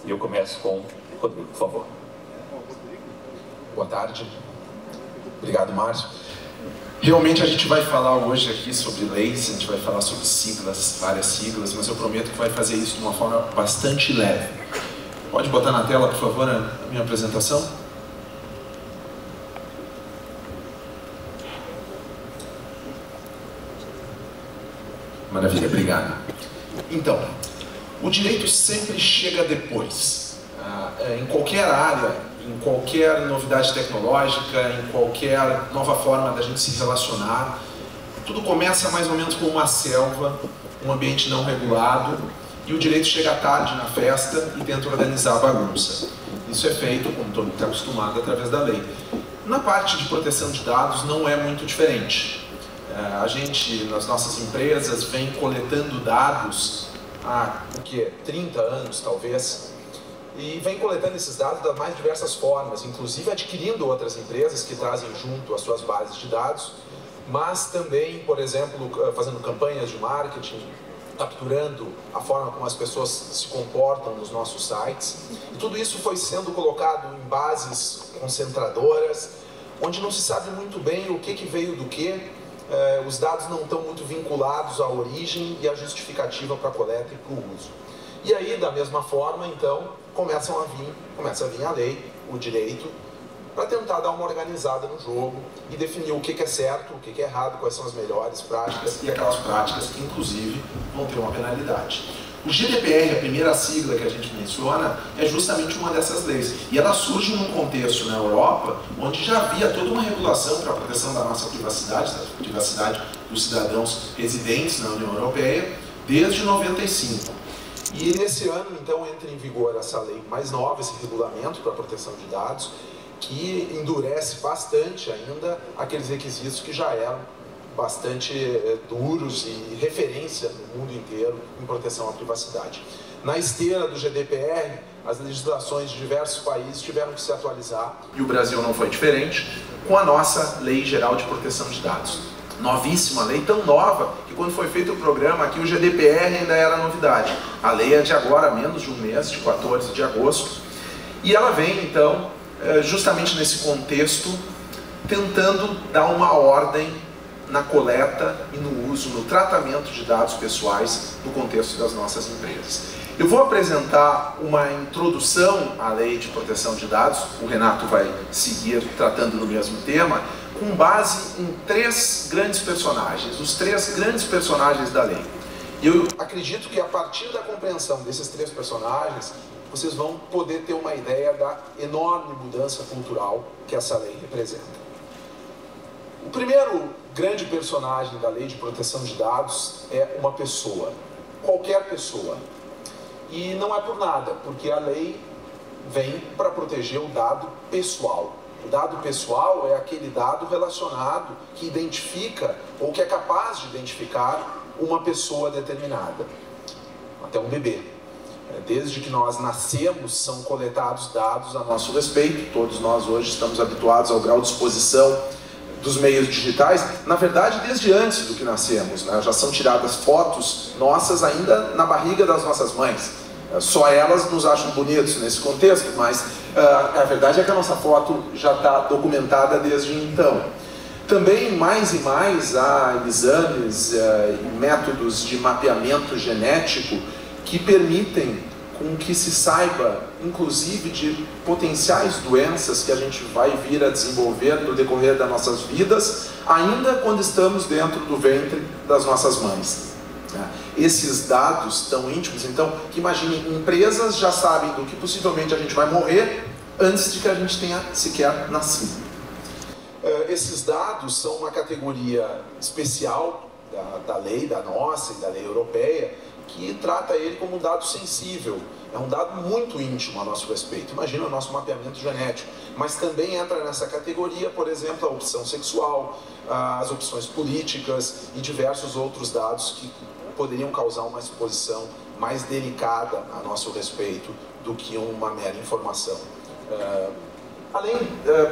E eu começo com o Rodrigo, por favor. Boa tarde. Obrigado, Márcio. Realmente a gente vai falar hoje aqui sobre leis, a gente vai falar sobre siglas, várias siglas, mas eu prometo que vai fazer isso de uma forma bastante leve. Pode botar na tela, por favor, a minha apresentação? Maravilha, obrigado. Então, o direito sempre chega depois. Em qualquer área, em qualquer novidade tecnológica, em qualquer nova forma da gente se relacionar, tudo começa mais ou menos com uma selva, um ambiente não regulado, e o direito chega tarde na festa e tenta organizar a bagunça. Isso é feito, como todo mundo está acostumado, através da lei. Na parte de proteção de dados não é muito diferente. A gente, nas nossas empresas, vem coletando dados há 30 anos, talvez, e vem coletando esses dados das mais diversas formas, inclusive adquirindo outras empresas que trazem junto as suas bases de dados, mas também, por exemplo, fazendo campanhas de marketing, capturando a forma como as pessoas se comportam nos nossos sites. E tudo isso foi sendo colocado em bases concentradoras, onde não se sabe muito bem o que veio do que. Os dados não estão muito vinculados à origem e à justificativa para a coleta e para o uso. E aí, da mesma forma, então, começa a vir a lei, o direito, para tentar dar uma organizada no jogo e definir o que é certo, o que é errado, quais são as melhores práticas e aquelas práticas que, inclusive, vão ter uma penalidade. O GDPR, a primeira sigla que a gente menciona, é justamente uma dessas leis. E ela surge num contexto na Europa, onde já havia toda uma regulação para a proteção da nossa privacidade, da privacidade dos cidadãos residentes na União Europeia, desde 95. E nesse ano, então, entra em vigor essa lei mais nova, esse regulamento para a proteção de dados, que endurece bastante ainda aqueles requisitos que já eram bastante duros e referência no mundo inteiro em proteção à privacidade. Na esteira do GDPR, as legislações de diversos países tiveram que se atualizar, e o Brasil não foi diferente, com a nossa Lei Geral de Proteção de Dados. Novíssima lei, tão nova, que quando foi feito o programa aqui, o GDPR ainda era novidade. A lei é de agora, menos de um mês, de 14 de agosto, e ela vem, então, justamente nesse contexto, tentando dar uma ordem na coleta e no uso, no tratamento de dados pessoais no contexto das nossas empresas. Eu vou apresentar uma introdução à Lei de Proteção de Dados, o Renato vai seguir tratando do mesmo tema, com base em 3 grandes personagens, os 3 grandes personagens da lei. E eu acredito que a partir da compreensão desses 3 personagens, vocês vão poder ter uma ideia da enorme mudança cultural que essa lei representa. O primeiro grande personagem da Lei de Proteção de Dados é uma pessoa, qualquer pessoa. E não é por nada, porque a lei vem para proteger o dado pessoal. O dado pessoal é aquele dado relacionado que identifica ou que é capaz de identificar uma pessoa determinada, até um bebê. Desde que nós nascemos, são coletados dados a nosso respeito. Todos nós hoje estamos habituados ao grau de exposição dos meios digitais, na verdade desde antes do que nascemos, né? Já são tiradas fotos nossas ainda na barriga das nossas mães. Só elas nos acham bonitos nesse contexto, mas a verdade é que a nossa foto já está documentada desde então. Também, mais e mais, há exames e métodos de mapeamento genético que permitem com que se saiba, inclusive, de potenciais doenças que a gente vai vir a desenvolver no decorrer das nossas vidas, ainda quando estamos dentro do ventre das nossas mães. Esses dados tão íntimos, então, que imaginem, empresas já sabem do que possivelmente a gente vai morrer antes de que a gente tenha sequer nascido. Esses dados são uma categoria especial da lei, da nossa e da lei europeia, que trata ele como um dado sensível. É um dado muito íntimo a nosso respeito. Imagina o nosso mapeamento genético. Mas também entra nessa categoria, por exemplo, a opção sexual, as opções políticas e diversos outros dados que poderiam causar uma exposição mais delicada a nosso respeito do que uma mera informação.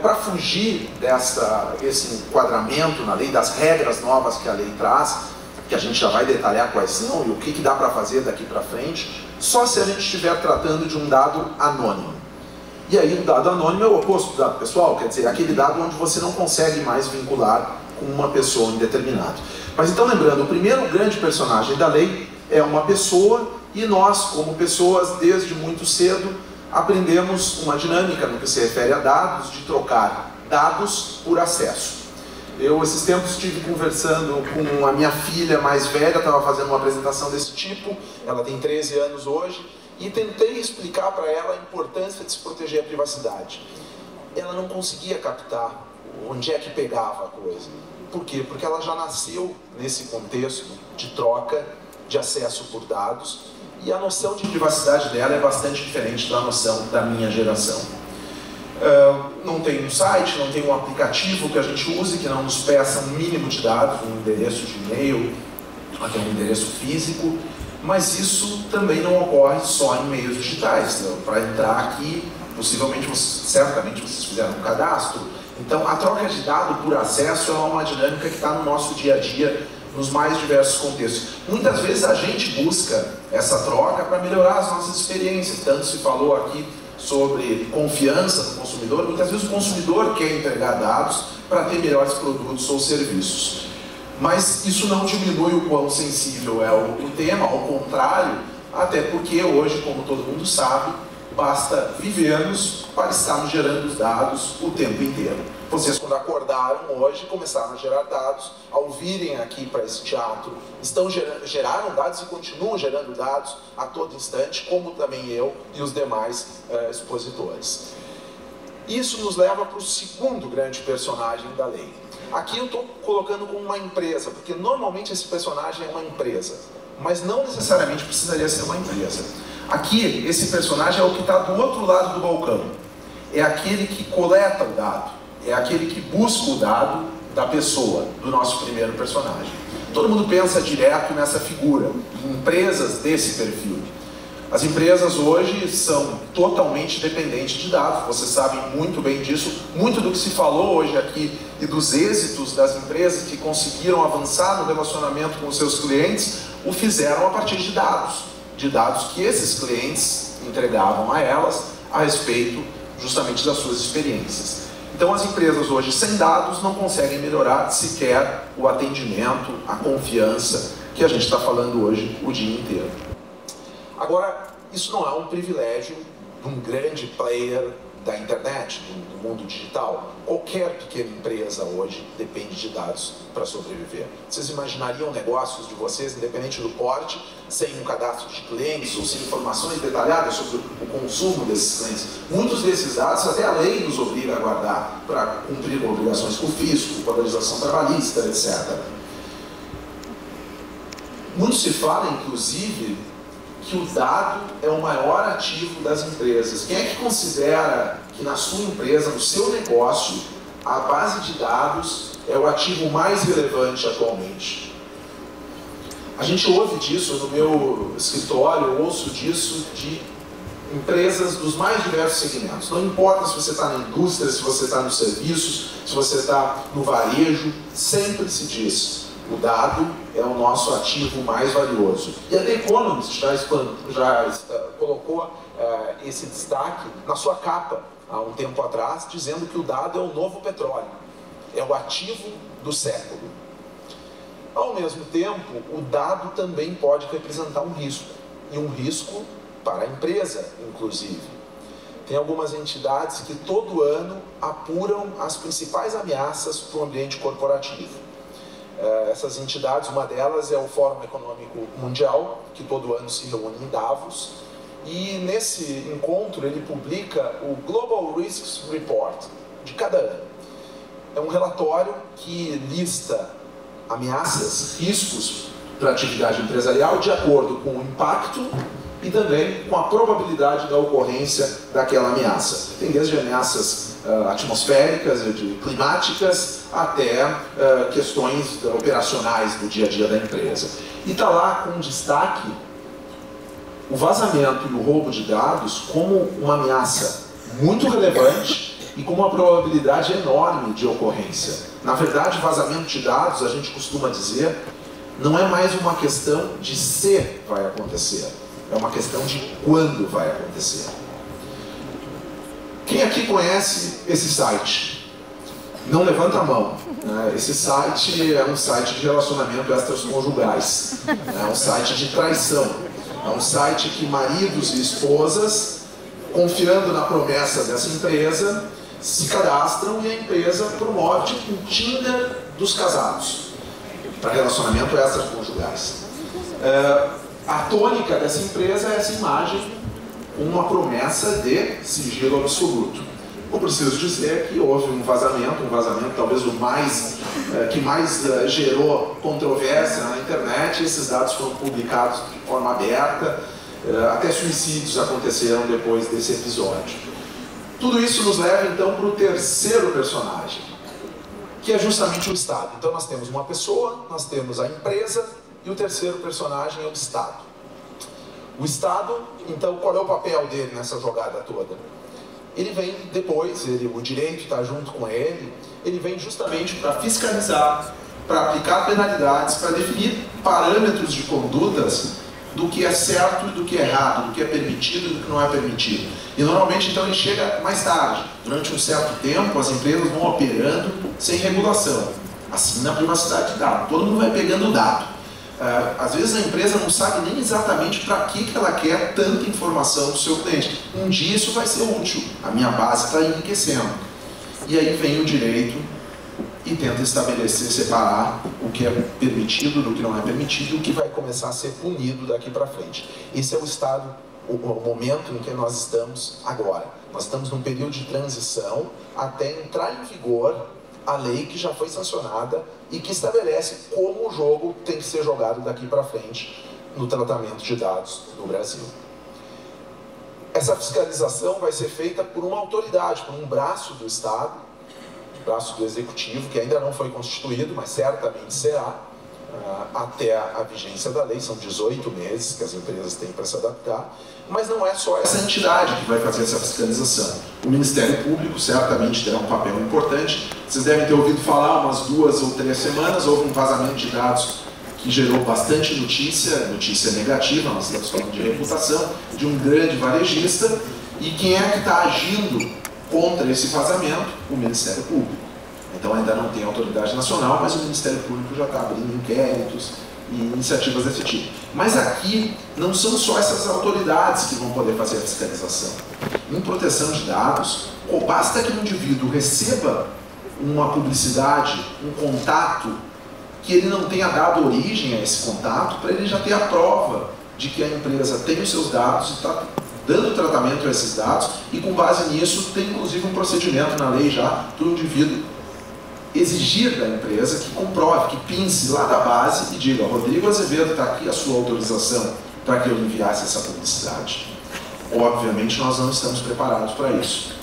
Para fugir desse enquadramento na lei, das regras novas que a lei traz, que a gente já vai detalhar quais são e o que dá para fazer daqui para frente, só se a gente estiver tratando de um dado anônimo. E aí o dado anônimo é o oposto do dado pessoal, quer dizer, aquele dado onde você não consegue mais vincular com uma pessoa indeterminada. Mas então lembrando, o primeiro grande personagem da lei é uma pessoa, e nós, como pessoas, desde muito cedo, aprendemos uma dinâmica no que se refere a dados, de trocar dados por acesso. Eu, esses tempos, estive conversando com a minha filha mais velha, estava fazendo uma apresentação desse tipo, ela tem 13 anos hoje, e tentei explicar para ela a importância de se proteger a privacidade. Ela não conseguia captar onde é que pegava a coisa. Por quê? Porque ela já nasceu nesse contexto de troca, de acesso por dados, e a noção de privacidade dela é bastante diferente da noção da minha geração. Não tem um site, não tem um aplicativo que a gente use que não nos peça um mínimo de dados, um endereço de e-mail, até um endereço físico, mas isso também não ocorre só em meios digitais. Então, para entrar aqui, possivelmente, certamente vocês fizeram um cadastro. Então, a troca de dado por acesso é uma dinâmica que está no nosso dia a dia, nos mais diversos contextos. Muitas vezes a gente busca essa troca para melhorar as nossas experiências. Tanto se falou aqui sobre confiança do consumidor, muitas vezes o consumidor quer entregar dados para ter melhores produtos ou serviços. Mas isso não diminui o quão sensível é o tema, ao contrário, até porque hoje, como todo mundo sabe, basta vivermos para estarmos gerando dados o tempo inteiro. Vocês, quando acordaram hoje, começaram a gerar dados, ao virem aqui para esse teatro, geraram dados e continuam gerando dados a todo instante, como também eu e os demais expositores. Isso nos leva para o segundo grande personagem da lei. Aqui eu estou colocando como uma empresa, porque normalmente esse personagem é uma empresa, mas não necessariamente precisaria ser uma empresa. Aqui, esse personagem é o que está do outro lado do balcão. É aquele que coleta o dado, é aquele que busca o dado da pessoa, do nosso primeiro personagem. Todo mundo pensa direto nessa figura, em empresas desse perfil. As empresas hoje são totalmente dependentes de dados, vocês sabem muito bem disso. Muito do que se falou hoje aqui e dos êxitos das empresas que conseguiram avançar no relacionamento com os seus clientes, o fizeram a partir de dados que esses clientes entregavam a elas a respeito justamente das suas experiências. Então as empresas hoje sem dados não conseguem melhorar sequer o atendimento, a confiança que a gente está falando hoje o dia inteiro. Agora, isso não é um privilégio de um grande player da internet, do mundo digital. Qualquer pequena empresa hoje depende de dados para sobreviver. Vocês imaginariam negócios de vocês, independente do porte, sem um cadastro de clientes ou sem informações detalhadas sobre o consumo desses clientes? Muitos desses dados até a lei nos obriga a guardar para cumprir obrigações com o fisco, com a legislação trabalhista, etc. Muito se fala, inclusive, que o dado é o maior ativo das empresas. Quem é que considera que na sua empresa, no seu negócio, a base de dados é o ativo mais relevante atualmente? A gente ouve disso no meu escritório, eu ouço disso de empresas dos mais diversos segmentos. Não importa se você está na indústria, se você está nos serviços, se você está no varejo, sempre se diz: o dado é o nosso ativo mais valioso. E a The Economist já colocou esse destaque na sua capa, há um tempo atrás, dizendo que o dado é o novo petróleo, é o ativo do século. Ao mesmo tempo, o dado também pode representar um risco, e um risco para a empresa, inclusive. Tem algumas entidades que todo ano apuram as principais ameaças para o ambiente corporativo. Essas entidades, uma delas é o Fórum Econômico Mundial, que todo ano se reúne em Davos, e nesse encontro ele publica o Global Risks Report de cada ano. É um relatório que lista ameaças, riscos para a atividade empresarial de acordo com o impacto e também com a probabilidade da ocorrência daquela ameaça. Tem desde ameaças atmosféricas, climáticas, até questões operacionais do dia a dia da empresa. E está lá com destaque o vazamento e o roubo de dados como uma ameaça muito relevante e com uma probabilidade enorme de ocorrência. Na verdade, vazamento de dados, a gente costuma dizer, não é mais uma questão de se vai acontecer, é uma questão de quando vai acontecer. Quem aqui conhece esse site? Não levanta a mão. Esse site é um site de relacionamento extraconjugais. É um site de traição. É um site que maridos e esposas, confiando na promessa dessa empresa, se cadastram e a empresa promove tipo um Tinder dos casados para relacionamento extraconjugais. A tônica dessa empresa é essa imagem, uma promessa de sigilo absoluto. Eu preciso dizer que houve um vazamento talvez o mais, que mais gerou controvérsia na internet. Esses dados foram publicados de forma aberta, até suicídios aconteceram depois desse episódio. Tudo isso nos leva então para o terceiro personagem, que é justamente o Estado. Então nós temos uma pessoa, nós temos a empresa e o terceiro personagem é o Estado. O Estado, então, qual é o papel dele nessa jogada toda? Ele vem depois, o direito está junto com ele, ele vem justamente para fiscalizar, para aplicar penalidades, para definir parâmetros de condutas do que é certo e do que é errado, do que é permitido e do que não é permitido. E normalmente então ele chega mais tarde. Durante um certo tempo as empresas vão operando sem regulação. Assim na privacidade de dados, todo mundo vai pegando o dado. Às vezes a empresa não sabe nem exatamente para que ela quer tanta informação do seu cliente. Um dia isso vai ser útil, a minha base está enriquecendo. E aí vem o direito e tenta estabelecer, separar o que é permitido do que não é permitido e o que vai começar a ser punido daqui para frente. Esse é o estado, o momento em que nós estamos agora. Nós estamos num período de transição até entrar em vigor a lei que já foi sancionada e que estabelece como o jogo tem que ser jogado daqui para frente no tratamento de dados no Brasil. Essa fiscalização vai ser feita por uma autoridade, por um braço do Estado, braço do Executivo, que ainda não foi constituído, mas certamente será, até a vigência da lei. São 18 meses que as empresas têm para se adaptar, mas não é só essa entidade que vai fazer essa fiscalização. O Ministério Público certamente terá um papel importante. Vocês devem ter ouvido falar, umas 2 ou 3 semanas, houve um vazamento de dados que gerou bastante notícia negativa, nós estamos falando de reputação, de um grande varejista. E quem é que está agindo contra esse vazamento? O Ministério Público. Então ainda não tem autoridade nacional, mas o Ministério Público já está abrindo inquéritos e iniciativas desse tipo. Mas aqui não são só essas autoridades que vão poder fazer a fiscalização. Em proteção de dados, basta que o indivíduo receba uma publicidade, um contato, que ele não tenha dado origem a esse contato, para ele já ter a prova de que a empresa tem os seus dados e está dando tratamento a esses dados, e com base nisso tem inclusive um procedimento na lei já do indivíduo exigir da empresa que comprove, que pince lá da base e diga: Rodrigo Azevedo, está aqui a sua autorização para que eu enviasse essa publicidade. Obviamente nós não estamos preparados para isso.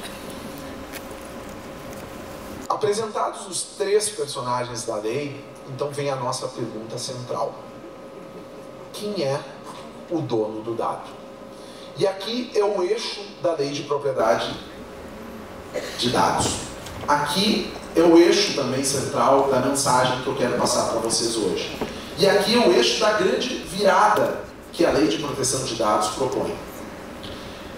Apresentados os 3 personagens da lei, então vem a nossa pergunta central: quem é o dono do dado? E aqui é o eixo da lei de propriedade de dados. Aqui é o eixo também central da mensagem que eu quero passar para vocês hoje. E aqui é o eixo da grande virada que a lei de proteção de dados propõe.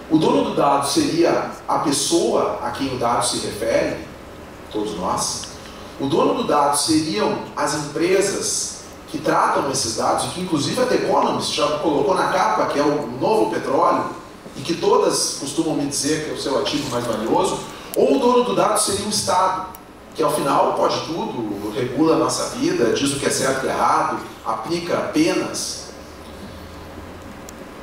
O dono do dado seria a pessoa a quem o dado se refere, todos nós. O dono do dado seriam as empresas que tratam esses dados, e que inclusive a The Economist já colocou na capa, que é o novo petróleo, e que todas costumam me dizer que é o seu ativo mais valioso. Ou o dono do dado seria o Estado, que ao final pode tudo, regula a nossa vida, diz o que é certo e errado, aplica penas.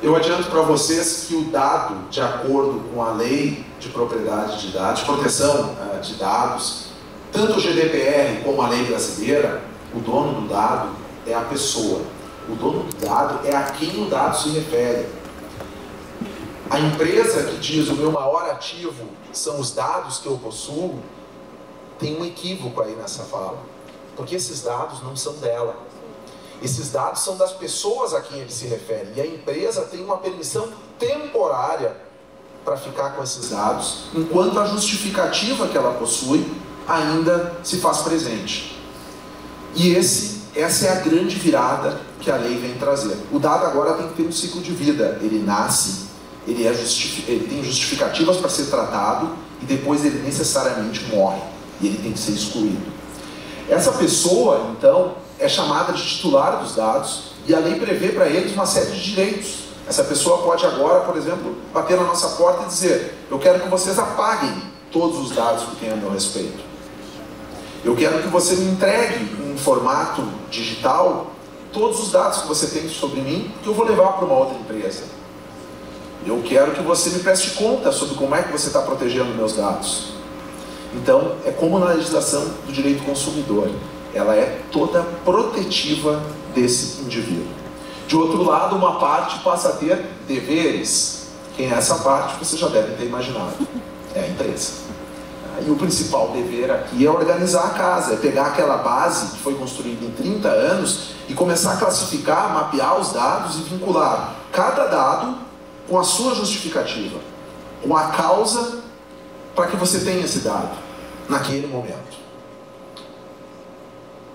Eu adianto para vocês que o dado, de acordo com a lei de propriedade de dados, de proteção de dados, tanto o GDPR como a lei brasileira, o dono do dado é a pessoa. O dono do dado é a quem o dado se refere. A empresa que diz: o meu maior ativo são os dados que eu possuo, tem um equívoco aí nessa fala, porque esses dados não são dela. Esses dados são das pessoas a quem ele se refere, e a empresa tem uma permissão temporária para ficar com esses dados, enquanto a justificativa que ela possui ainda se faz presente. E essa é a grande virada que a lei vem trazer. O dado agora tem que ter um ciclo de vida. Ele nasce, ele tem justificativas para ser tratado e depois ele necessariamente morre e ele tem que ser excluído. Essa pessoa, então, é chamada de titular dos dados e a lei prevê para eles uma série de direitos. Essa pessoa pode agora, por exemplo, bater na nossa porta e dizer: eu quero que vocês apaguem todos os dados que tem a meu respeito. Eu quero que você me entregue em formato digital todos os dados que você tem sobre mim, que eu vou levar para uma outra empresa. Eu quero que você me preste conta sobre como é que você está protegendo meus dados. Então, é como na legislação do direito consumidor. Ela é toda protetiva desse indivíduo. De outro lado, uma parte passa a ter deveres. Quem é essa parte, você já deve ter imaginado. É a empresa. E o principal dever aqui é organizar a casa, é pegar aquela base que foi construída em 30 anos e começar a classificar, mapear os dados e vincular cada dado com a sua justificativa, com a causa para que você tenha esse dado naquele momento.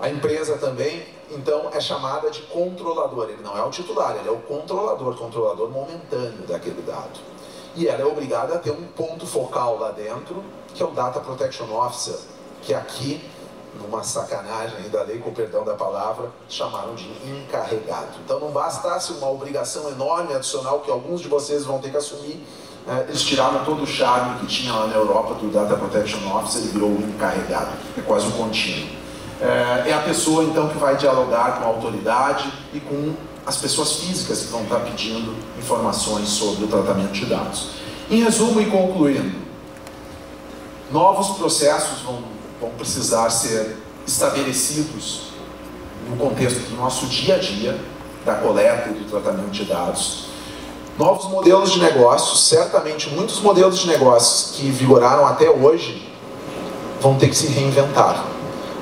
A empresa também, então, é chamada de controlador. Ele não é o titular, ele é o controlador momentâneo daquele dado. E ela é obrigada a ter um ponto focal lá dentro, que é o Data Protection Officer, que aqui, numa sacanagem aí da lei, com o perdão da palavra, chamaram de encarregado. Então não bastasse uma obrigação enorme adicional que alguns de vocês vão ter que assumir, eles tiraram todo o charme que tinha lá na Europa do Data Protection Officer e virou o encarregado. É quase um contínuo. É a pessoa então que vai dialogar com a autoridade e com as pessoas físicas que vão estar pedindo informações sobre o tratamento de dados. Em resumo e concluindo, novos processos vão precisar ser estabelecidos no contexto do nosso dia a dia, da coleta e do tratamento de dados. Novos modelos de negócios, certamente muitos modelos de negócios que vigoraram até hoje vão ter que se reinventar.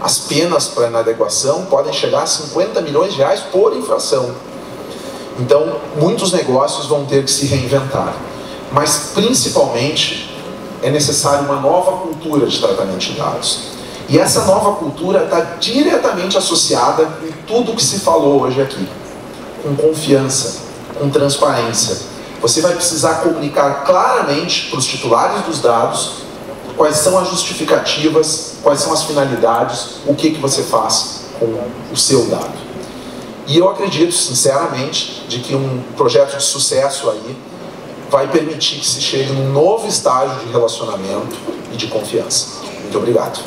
As penas para inadequação podem chegar a 50 milhões de reais por infração. Então, muitos negócios vão ter que se reinventar. Mas, principalmente, é necessário uma nova cultura de tratamento de dados. E essa nova cultura está diretamente associada com tudo que se falou hoje aqui. Com confiança, com transparência. Você vai precisar comunicar claramente para os titulares dos dados quais são as justificativas, quais são as finalidades, o que você faz com o seu dado. E eu acredito, sinceramente, de que um projeto de sucesso aí vai permitir que se chegue num novo estágio de relacionamento e de confiança. Muito obrigado.